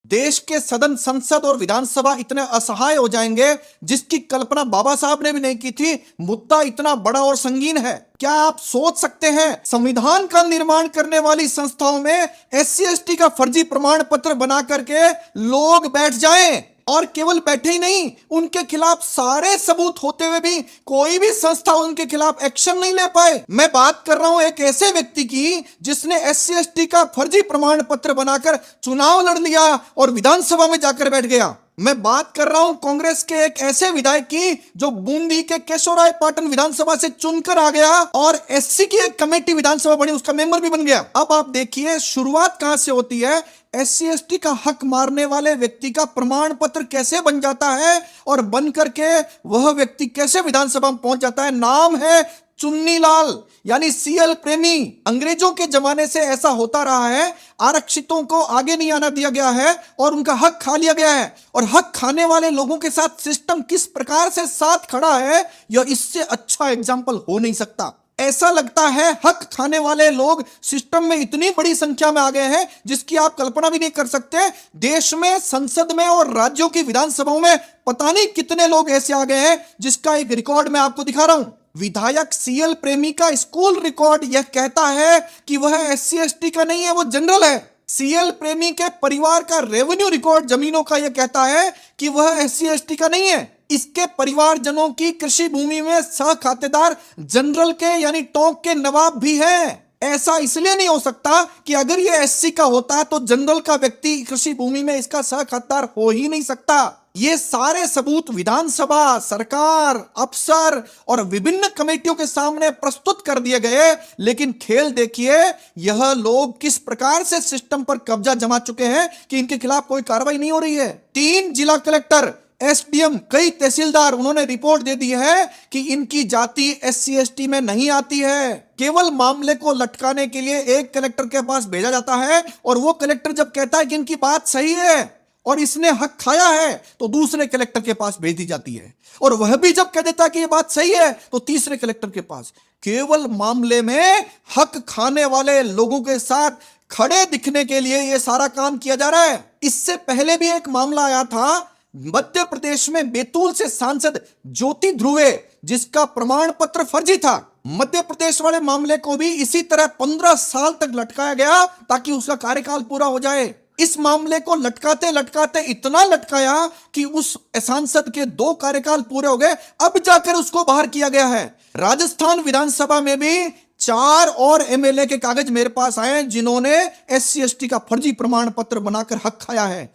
देश के सदन, संसद और विधानसभा इतने असहाय हो जाएंगे जिसकी कल्पना बाबा साहब ने भी नहीं की थी। मुद्दा इतना बड़ा और संगीन है। क्या आप सोच सकते हैं संविधान का निर्माण करने वाली संस्थाओं में SC ST का फर्जी प्रमाण पत्र बना करके लोग बैठ जाएं, और केवल बैठे ही नहीं, उनके खिलाफ सारे सबूत होते हुए भी कोई भी संस्था उनके खिलाफ एक्शन नहीं ले पाए। मैं बात कर रहा हूं एक ऐसे व्यक्ति की जिसने SC ST का फर्जी प्रमाण पत्र बनाकर चुनाव लड़ लिया और विधानसभा में जाकर बैठ गया। मैं बात कर रहा हूं कांग्रेस के एक ऐसे विधायक की जो बूंदी के केशवराय पाटन विधानसभा से चुनकर आ गया और SC की एक कमेटी विधानसभा बनी, उसका मेंबर भी बन गया। अब आप देखिए शुरुआत कहां से होती है। SC ST का हक मारने वाले व्यक्ति का प्रमाण पत्र कैसे बन जाता है और बन करके वह व्यक्ति कैसे विधानसभा में पहुंच जाता है। नाम है चुन्नीलाल यानी CL प्रेमी। अंग्रेजों के जमाने से ऐसा होता रहा है, आरक्षितों को आगे नहीं आना दिया गया है और उनका हक खा लिया गया है। और हक खाने वाले लोगों के साथ सिस्टम किस प्रकार से साथ खड़ा है, यह इससे अच्छा एग्जाम्पल हो नहीं सकता। ऐसा लगता है हक खाने वाले लोग सिस्टम में इतनी बड़ी संख्या में आ गए हैं जिसकी आप कल्पना भी नहीं कर सकते। देश में, संसद में और राज्यों की विधानसभाओं में पता नहीं कितने लोग ऐसे आ गए हैं जिसका एक रिकॉर्ड मैं आपको दिखा रहा हूं। विधायक CL प्रेमी का स्कूल रिकॉर्ड यह कहता है कि वह SC ST का नहीं है, वो जनरल है। CL प्रेमी के परिवार का रेवेन्यू रिकॉर्ड जमीनों का यह कहता है कि वह SC ST का नहीं है। इसके परिवारजनों की कृषि भूमि में सह खातेदार जनरल के यानी टोंक के नवाब भी हैं। ऐसा इसलिए नहीं हो सकता कि अगर यह SC का होता तो जनरल का व्यक्ति कृषि भूमि में इसका सह खातेदार हो ही नहीं सकता। ये सारे सबूत विधानसभा, सरकार, अफसर और विभिन्न कमेटियों के सामने प्रस्तुत कर दिए गए, लेकिन खेल देखिए यह लोग किस प्रकार से सिस्टम पर कब्जा जमा चुके हैं कि इनके खिलाफ कोई कार्रवाई नहीं हो रही है। 3 जिला कलेक्टर, SDM, कई तहसीलदार, उन्होंने रिपोर्ट दे दी है कि इनकी जाति SC ST में नहीं आती है। केवल मामले को लटकाने के लिए एक कलेक्टर के पास भेजा जाता है और वो कलेक्टर जब कहता है कि इनकी बात सही है और इसने हक खाया है तो दूसरे कलेक्टर के पास भेज दी जाती है, और वह भी जब कह देता है कि यह बात सही है तो तीसरे कलेक्टर के पास। केवल मामले में हक खाने वाले लोगों के साथ खड़े दिखने के लिए यह सारा काम किया जा रहा है। इससे पहले भी एक मामला आया था मध्य प्रदेश में, बैतूल से सांसद ज्योति ध्रुवे, जिसका प्रमाण पत्र फर्जी था। मध्य प्रदेश वाले मामले को भी इसी तरह 15 साल तक लटकाया गया ताकि उसका कार्यकाल पूरा हो जाए। इस मामले को लटकाते लटकाते इतना लटकाया कि उस सांसद के 2 कार्यकाल पूरे हो गए, अब जाकर उसको बाहर किया गया है। राजस्थान विधानसभा में भी 4 और MLA के कागज मेरे पास आए जिन्होंने SC ST का फर्जी प्रमाण पत्र बनाकर हक खाया है।